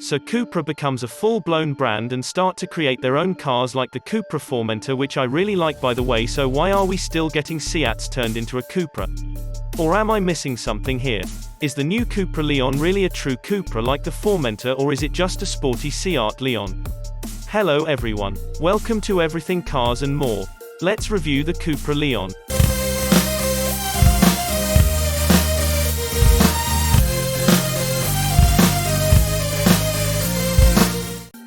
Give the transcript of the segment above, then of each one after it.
So Cupra becomes a full-blown brand and start to create their own cars like the Cupra Formentor, which I really like by the way. So why are we still getting Seats turned into a Cupra? Or am I missing something here? Is the new Cupra Leon really a true Cupra like the Formentor, or is it just a sporty Seat Leon? Hello everyone. Welcome to Everything Cars and More. Let's review the Cupra Leon.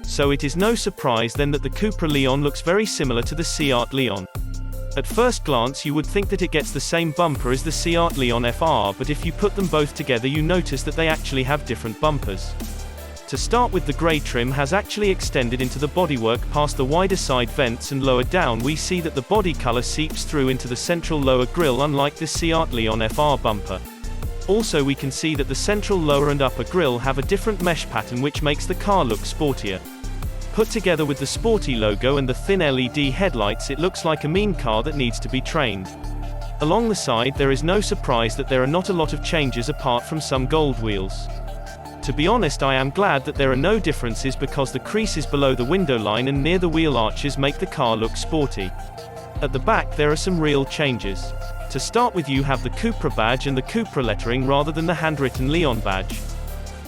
So it is no surprise then that the Cupra Leon looks very similar to the Seat Leon. At first glance you would think that it gets the same bumper as the Seat Leon FR, but if you put them both together you notice that they actually have different bumpers. To start with, the grey trim has actually extended into the bodywork past the wider side vents, and lower down we see that the body color seeps through into the central lower grille, unlike the Seat Leon FR bumper. Also we can see that the central lower and upper grille have a different mesh pattern which makes the car look sportier. Put together with the sporty logo and the thin LED headlights, it looks like a mean car that needs to be trained. Along the side there is no surprise that there are not a lot of changes apart from some gold wheels. To be honest, I am glad that there are no differences, because the creases below the window line and near the wheel arches make the car look sporty. At the back there are some real changes. To start with, you have the Cupra badge and the Cupra lettering rather than the handwritten Leon badge.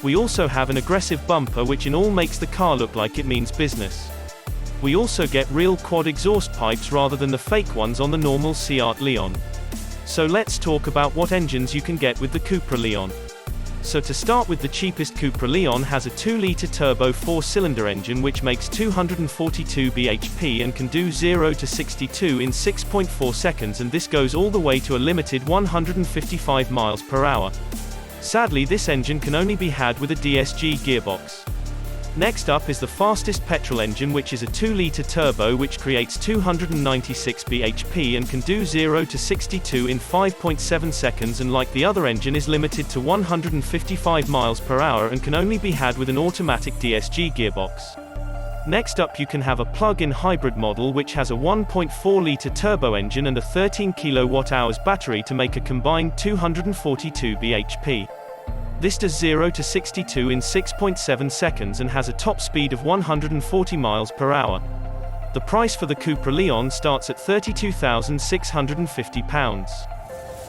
We also have an aggressive bumper which in all makes the car look like it means business. We also get real quad exhaust pipes rather than the fake ones on the normal Seat Leon. So let's talk about what engines you can get with the Cupra Leon. So to start with, the cheapest Cupra Leon has a 2-liter turbo 4-cylinder engine which makes 242 bhp and can do 0 to 62 in 6.4 seconds, and this goes all the way to a limited 155 miles per hour. Sadly, this engine can only be had with a DSG gearbox. Next up is the fastest petrol engine, which is a 2-liter turbo which creates 296 bhp and can do 0 to 62 in 5.7 seconds, and like the other engine is limited to 155 miles per hour and can only be had with an automatic DSG gearbox. Next up you can have a plug-in hybrid model which has a 1.4-liter turbo engine and a 13 kWh battery to make a combined 242 bhp. This does 0 to 62 in 6.7 seconds and has a top speed of 140 miles per hour. The price for the Cupra Leon starts at £32,650.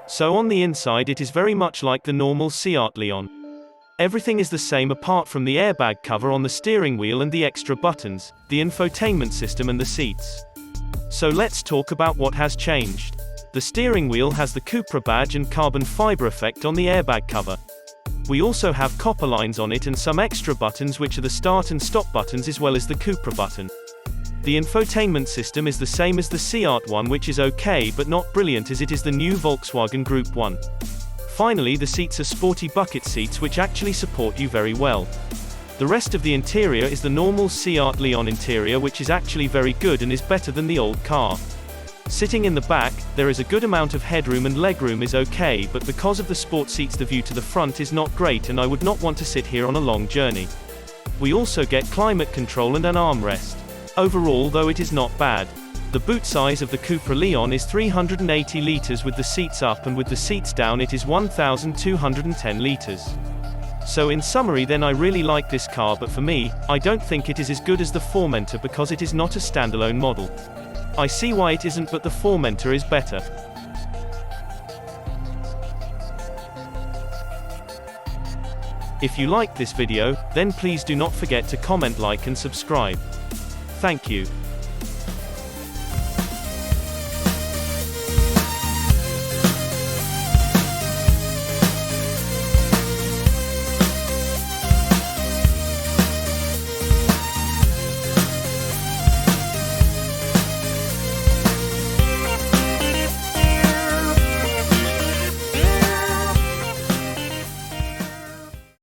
So on the inside it is very much like the normal Seat Leon. Everything is the same apart from the airbag cover on the steering wheel and the extra buttons, the infotainment system and the seats. So let's talk about what has changed. The steering wheel has the Cupra badge and carbon fiber effect on the airbag cover. We also have copper lines on it and some extra buttons which are the start and stop buttons as well as the Cupra button. The infotainment system is the same as the Seat one, which is okay but not brilliant as it is the new Volkswagen Group 1. Finally, the seats are sporty bucket seats which actually support you very well. The rest of the interior is the normal Seat Leon interior, which is actually very good and is better than the old car. Sitting in the back, there is a good amount of headroom and legroom is okay, but because of the sport seats the view to the front is not great and I would not want to sit here on a long journey. We also get climate control and an armrest. Overall though it is not bad. The boot size of the Cupra Leon is 380 litres with the seats up, and with the seats down it is 1,210 litres. So in summary then, I really like this car, but for me, I don't think it is as good as the Formentor because it is not a standalone model. I see why it isn't, but the Formentor is better. If you liked this video, then please do not forget to comment, like and subscribe. Thank you.